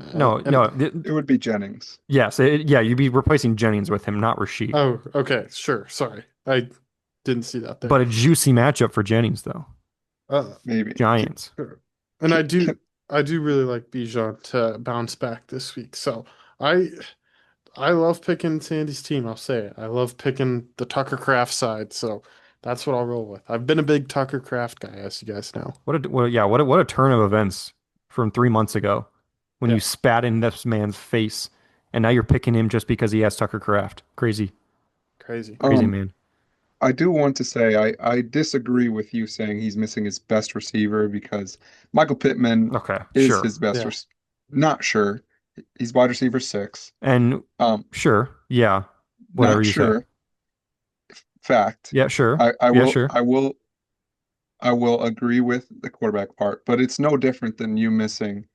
It would be Jennings. Yes. You'd be replacing Jennings with him, not Rasheed. Oh, okay, sure. Sorry. I didn't see that there. But a juicy matchup for Jennings, though. Maybe. Giants. Sure. And I do really like Bijan to bounce back this week. So I love picking Sandy's team, I'll say it. I love picking the Tucker Craft side, so that's what I'll roll with. I've been a big Tucker Craft guy, as you guys know. What a turn of events from 3 months ago when Yeah. you spat in this man's face, and now you're picking him just because he has Tucker Craft. Crazy Crazy. man. I do want to say I disagree with you saying he's missing his best receiver because Michael Pittman Okay, is sure. his best. Yeah. Not sure. He's wide receiver 6. And Um, sure, yeah, whatever not you say. sure. Fact. Yeah, sure. I Yeah, will sure. I will agree with the quarterback part, but it's no different than you missing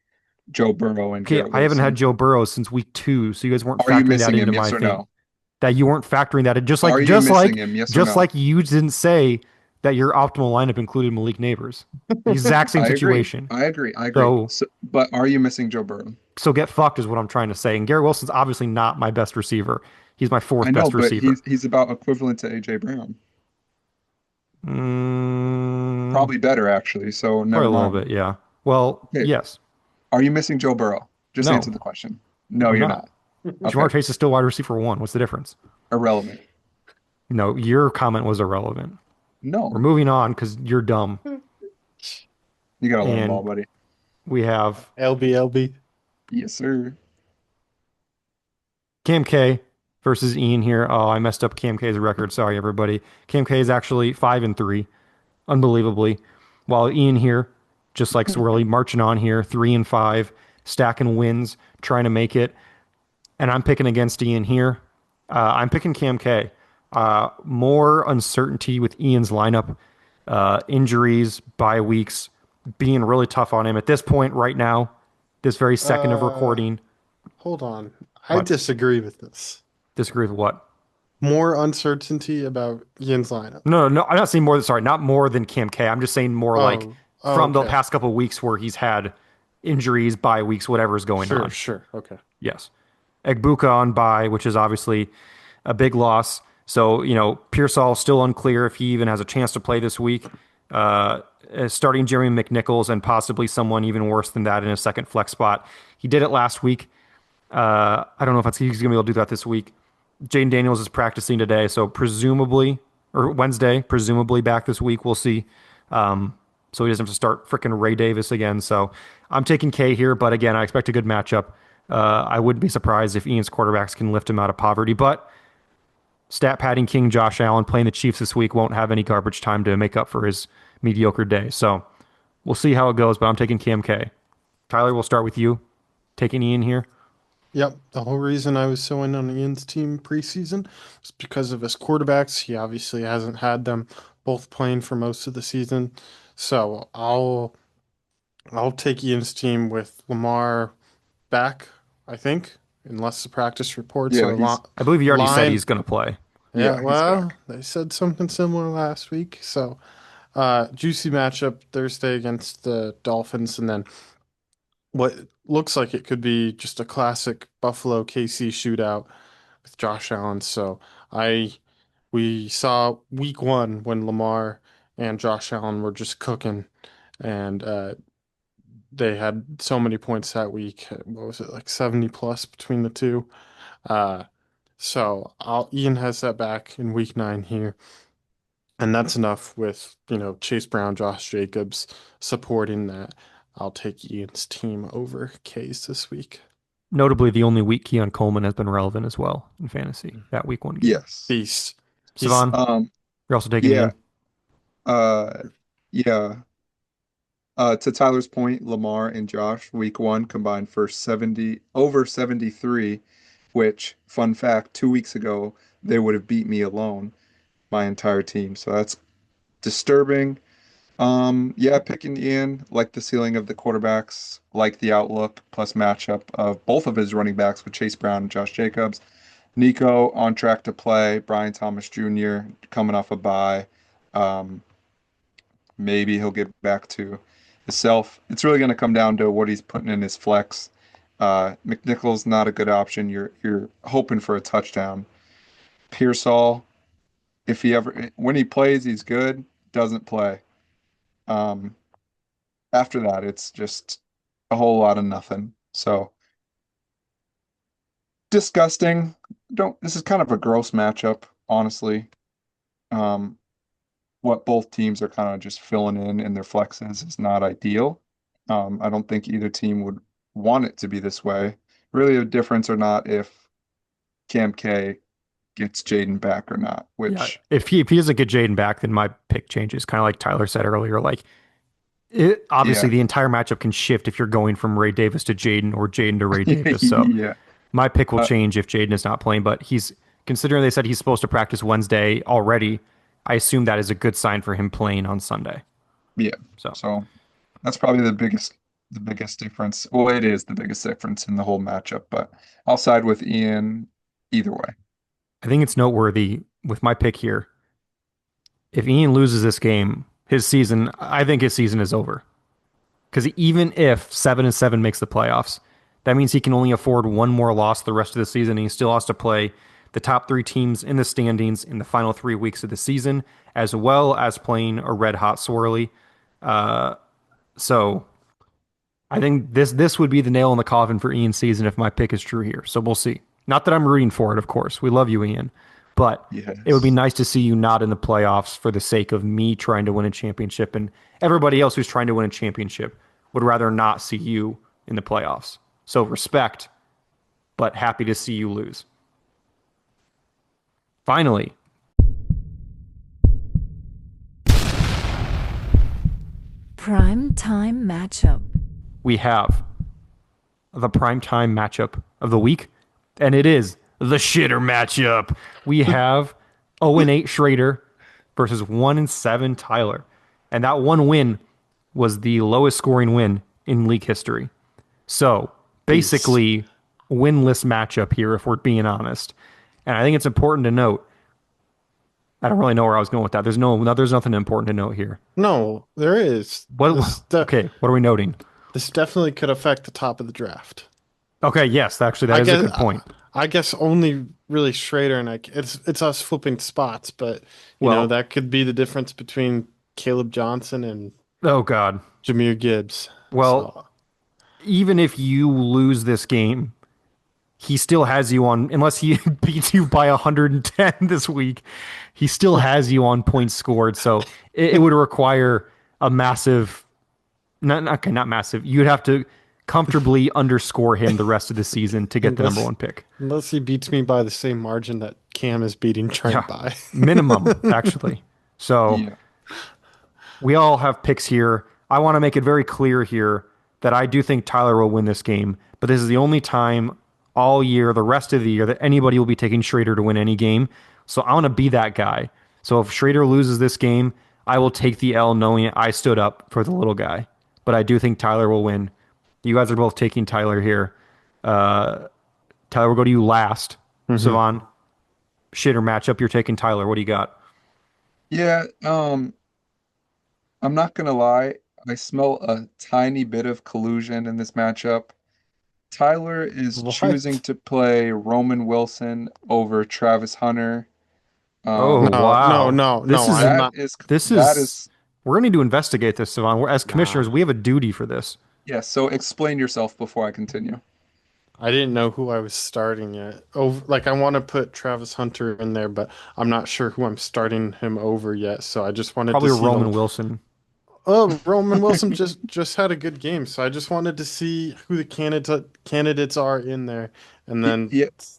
Joe Burrow and Okay, Garrett I haven't had Wilson. Joe Burrow since week 2, so you guys weren't Are you factoring that missing into him? my Yes or thing. no? That you weren't factoring that in, Are you missing him? Yes or just no? like you didn't say that your optimal lineup included Malik Neighbors. The exact same I agree. situation. I agree. I agree. So So, but are you missing Joe Burrow? so get fucked is what I'm trying to say. And Garrett Wilson's obviously not my best receiver. He's my I fourth know, best but receiver. he's about equivalent to AJ Brown. Mm, Probably better actually. So probably never a little mind. bit, yeah. Well, Okay. yes. Are you missing Joe Burrow? Just No, answer the question. No, I'm you're not. not. Jamar Okay. Chase is still wide receiver 1. What's the difference? Irrelevant. No, your comment was irrelevant. We're No. moving on because you're dumb. You got a long ball, And buddy. we have LB. Yes, sir. Cam K versus Ian here. Oh, I messed up Cam K's record. Sorry, everybody. Cam K is actually 5-3, unbelievably. While Ian here, just like Swerly, marching on here, 3-5, stacking wins, trying to make it. And I'm picking against Ian here. I'm picking Cam K. More uncertainty with Ian's lineup, injuries, bye weeks, being really tough on him at this point right now, this very second of Uh, recording. Hold on. I What? disagree with this. Disagree with what? More uncertainty about Yin's lineup. No, no, I'm not saying more. Sorry, not more than Cam K. I'm just saying more like from the Okay. past couple of weeks where he's had injuries, bye weeks, whatever's going on. Sure. Okay. Yes. Egbuka on bye, which is obviously a big loss. So, Pearsall still unclear if he even has a chance to play this week. Starting Jeremy McNichols and possibly someone even worse than that in a second flex spot. He did it last week. I don't know if he's going to be able to do that this week. Jaden Daniels is practicing today, so presumably, or Wednesday, presumably back this week. We'll see. So he doesn't have to start freaking Ray Davis again. So I'm taking K here, but again, I expect a good matchup. I wouldn't be surprised if Ian's quarterbacks can lift him out of poverty, but stat padding king Josh Allen playing the Chiefs this week won't have any garbage time to make up for his mediocre day. So we'll see how it goes, but I'm taking Cam K. Tyler, we'll start with you. Taking Ian here. Yep. The whole reason I was so in on Ian's team preseason was because of his quarterbacks. He obviously hasn't had them both playing for most of the season. So I'll take Ian's team with Lamar back, I think, unless the practice reports Yeah, or I believe you already said line. he's going to play. Yeah, he's well, back. they said something similar last week. So, juicy matchup Thursday against the Dolphins, and then what looks like it could be just a classic Buffalo KC shootout with Josh Allen. So, I we saw week one when Lamar and Josh Allen were just cooking, and they had so many points that week. What was it, like 70 plus between the two? Uh, so Ian has that back in week 9 here. And that's enough with, Chase Brown, Josh Jacobs supporting that. I'll take Ian's team over K's this week. Notably, the only week Keon Coleman has been relevant as well in fantasy, that week 1 game. Yes. Beast. He's Cevan, you're also taking Yeah. Ian. Yeah. To Tyler's point, Lamar and Josh, week 1 combined for over 73, which, fun fact, 2 weeks ago, they would have beat me alone, my entire team. So that's disturbing. Yeah, picking Ian, like the ceiling of the quarterbacks, like the outlook plus matchup of both of his running backs with Chase Brown and Josh Jacobs. Nico on track to play. Brian Thomas Jr. coming off a bye. Um, Maybe he'll get back to himself. It's really going to come down to what he's putting in his flex. McNichols not a good option. You're hoping for a touchdown. Pearsall, if he ever when he plays, he's good. Doesn't play. Um, After that, it's just a whole lot of nothing. So disgusting. Don't. This is kind of a gross matchup, honestly. Um, what both teams are kind of just filling in their flexes is not ideal. I don't think either team would want it to be this way. Really, a difference or not if Cam K gets Jaden back or not, Yeah, which if he doesn't get Jaden back, then my pick changes. Kind of like Tyler said earlier. Like obviously yeah. the entire matchup can shift if you're going from Ray Davis to Jaden or Jaden to Ray Davis. So Yeah. my pick will Uh, change if Jaden is not playing. But he's considering they said he's supposed to practice Wednesday already. I assume that is a good sign for him playing on Sunday. yeah. So So that's probably the biggest difference. Well, it is the biggest difference in the whole matchup, but I'll side with Ian either way. I think it's noteworthy with my pick here. If Ian loses this game, I think his season is over. Because even if 7-7 makes the playoffs, that means he can only afford one more loss the rest of the season. And he still has to play the top 3 teams in the standings in the final 3 weeks of the season, as well as playing a red hot Swerly. So I think this would be the nail in the coffin for Ian's season if my pick is true here. So we'll see. Not that I'm rooting for it, of course. We love you, Ian. But it would be Yes. nice to see you not in the playoffs for the sake of me trying to win a championship, and everybody else who's trying to win a championship would rather not see you in the playoffs. So respect, but happy to see you lose. Finally, Prime time matchup. we have the primetime matchup of the week, and it is the shitter matchup. We have 0-8 Schrader versus 1-7 Tyler. And that one win was the lowest scoring win in league history. So basically, winless matchup here, if we're being honest. And I think it's important to note. I don't really know where I was going with that. There's nothing important to note here. No, there is. Okay, what are we noting? This definitely could affect the top of the draft. Okay, yes, actually, that is a good point. I guess only really Schrader and it's us flipping spots, but you know that could be the difference between Caleb Johnson and Oh God. Jameer Gibbs. Well, even if you lose this game, he still has you on, unless he beats you by 110 this week, he still has you on points scored. So it would require a massive, not massive. You'd have to comfortably underscore him the rest of the season to get the number 1 pick. Unless he beats me by the same margin that Cam is beating Trent by. Minimum, actually. So we all have picks here. I want to make it very clear here that I do think Tyler will win this game, but this is the only time all year, the rest of the year, that anybody will be taking Schrader to win any game. So I want to be that guy. So if Schrader loses this game, I will take the L knowing I stood up for the little guy. But I do think Tyler will win. You guys are both taking Tyler here. Tyler, we'll go to you last. Cevan, shitter matchup. You're taking Tyler. What do you got? Yeah, I'm not gonna lie. I smell a tiny bit of collusion in this matchup. Tyler is choosing to play Roman Wilson over Travis Hunter. Wow. No. That not. is We're going to need to investigate this, Cevan. As commissioners, we have a duty for this. yeah. So explain yourself before I continue. I didn't know who I was starting yet. I want to put Travis Hunter in there, but I'm not sure who I'm starting him over yet. So I just wanted Probably to see Roman Wilson. Oh, Roman Wilson just had a good game, so I just wanted to see who the candidates are in there, and then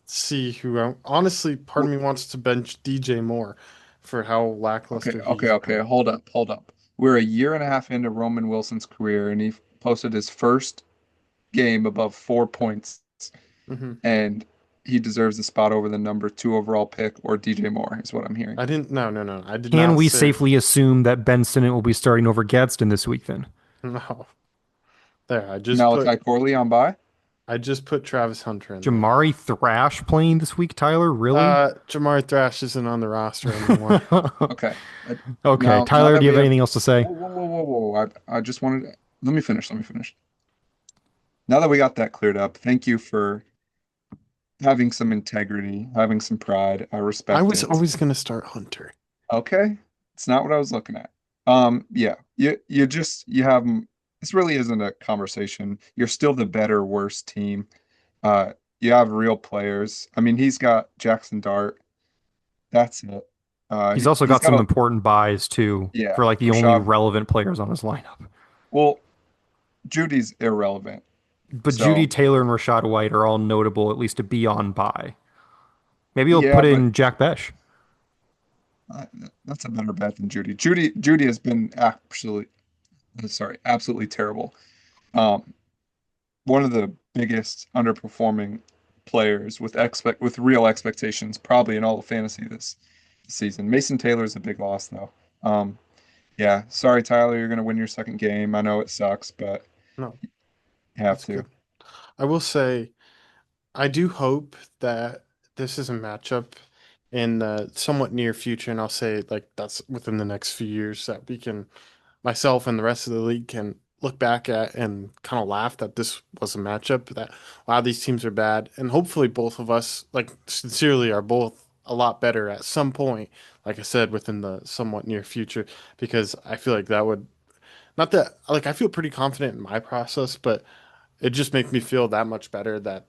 see who. Honestly, part of me wants to bench DJ Moore for how lackluster. Okay. Hold up. We're a year and a half into Roman Wilson's career, and he posted his first game above 4 points, and he deserves the spot over the number 2 overall pick or DJ Moore, is what I'm hearing. I didn't. No. I did. Can not we say, safely assume that Ben Sinnott will be starting over Gadsden this week then? No. There. I just Malachi Corley on bye? I just put Travis Hunter in. Jamari Thrash playing this week, Tyler? Really? Jamari Thrash isn't on the roster anymore. Okay. Okay. Now Tyler, that do you have we anything else to say? Whoa. I just wanted let me finish. Now that we got that cleared up, thank you for having some integrity, having some pride. I respect I was it. always going to start Hunter. Okay. It's not what I was looking at. Yeah. You have this really isn't a conversation. You're still the better, worse team. You have real players. I mean, he's got Jackson Dart. That's it. He's also got some important buys too, for like the only relevant players on his lineup. Well, Judy's irrelevant. But Judy, Taylor, and Rashad White are all notable, at least to be on buy. Maybe he'll Yeah, put but in Jack Besh. uh, that's a better bet than Judy. Judy has been absolutely terrible. Um, One of the biggest underperforming players with real expectations, probably in all of fantasy this season. Mason Taylor's a big loss though. Um, yeah, sorry Tyler, you're gonna win your second game. I know it sucks, but No, you have that's to. good. I will say, I do hope that this is a matchup in the somewhat near future, and I'll say like that's within the next few years that we can, myself and the rest of the league can look back at and kind of laugh that this was a matchup that wow, these teams are bad, and hopefully both of us like sincerely are both a lot better at some point, like I said, within the somewhat near future, because I feel like that would not that like I feel pretty confident in my process, but it just makes me feel that much better that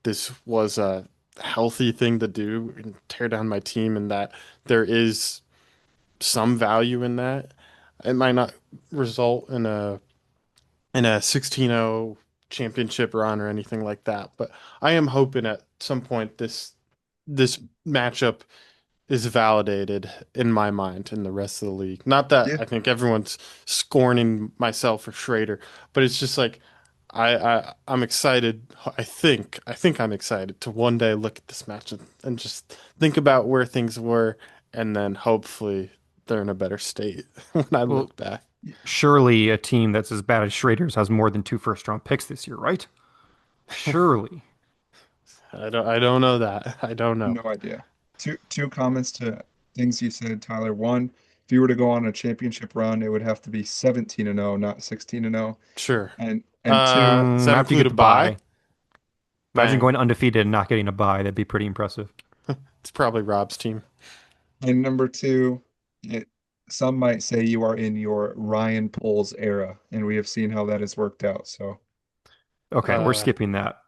this was a healthy thing to do and tear down my team, and that there is some value in that. It might not result in a 16-0 championship run or anything like that, but I am hoping at some point this matchup is validated in my mind in the rest of the league. Not that Yeah, I think everyone's scorning myself for Schrader, but it's just like I'm excited. I think I'm excited to one day look at this match and just think about where things were, and then hopefully they're in a better state when I Well, look back. surely a team that's as bad as Schrader's has more than 2 first-round picks this year, right? Surely. I don't know that. I don't know. no idea. Two comments to things you said, Tyler. One, if you were to go on a championship run, it would have to be 17-0, not 16-0. Sure. And two, Does that After you get include a the bye? bye. Imagine Man, going undefeated and not getting a bye. That'd be pretty impressive. it's probably Rob's team. and number two, it, some might say you are in your Ryan Poles era, and we have seen how that has worked out. So Okay, we're Uh, skipping that.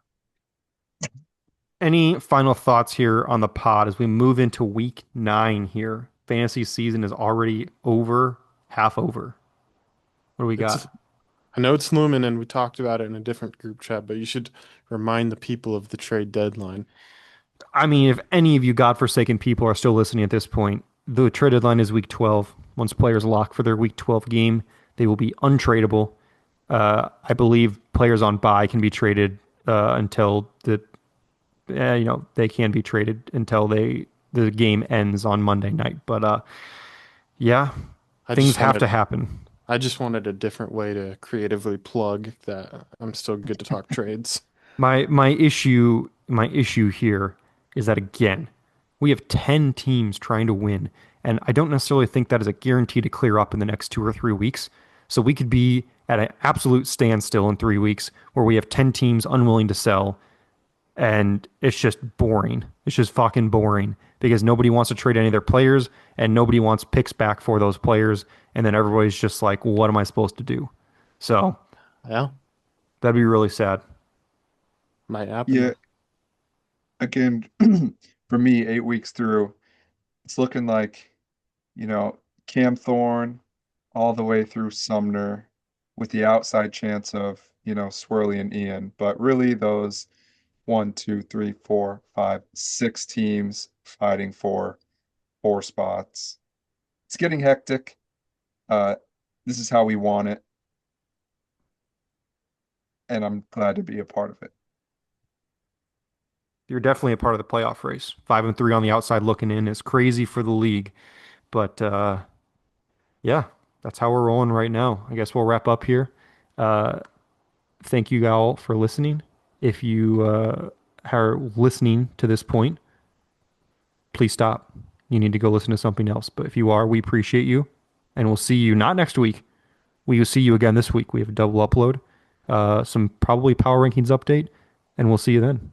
Any final thoughts here on the pod as we move into week 9 here? Fantasy season is already over, half over. What do we it's got? I know it's looming, and we talked about it in a different group chat, but you should remind the people of the trade deadline. I mean, if any of you godforsaken people are still listening at this point, the trade deadline is week 12. Once players lock for their week 12 game, they will be untradeable. I believe players on bye can be traded until they can be traded until the game ends on Monday night. But yeah, I things just have to wanted happen. I just wanted a different way to creatively plug that I'm still good to talk trades. My issue here is that again, we have 10 teams trying to win, and I don't necessarily think that is a guarantee to clear up in the next 2 or 3 weeks. So we could be at an absolute standstill in 3 weeks where we have 10 teams unwilling to sell, and it's just boring. It's just fucking boring because nobody wants to trade any of their players and nobody wants picks back for those players, and then everybody's just like, what am I supposed to do? So Yeah, that'd be really sad. might yeah, happen. again, for me, 8 weeks through, it's looking like, you know, Cam Thorn all the way through Sumner with the outside chance of, Swerly and Ian. But really those 6 teams fighting for 4 spots. It's getting hectic. Uh, this is how we want it, and I'm glad to be a part of it. You're definitely a part of the playoff race. 5-3 on the outside looking in is crazy for the league. But yeah, that's how we're rolling right now. I guess we'll wrap up here. Uh, thank you all for listening. If you are listening to this point, please stop. You need to go listen to something else. But if you are, we appreciate you. And we'll see you not next week. We will see you again this week. We have a double upload, some probably power rankings update, and we'll see you then.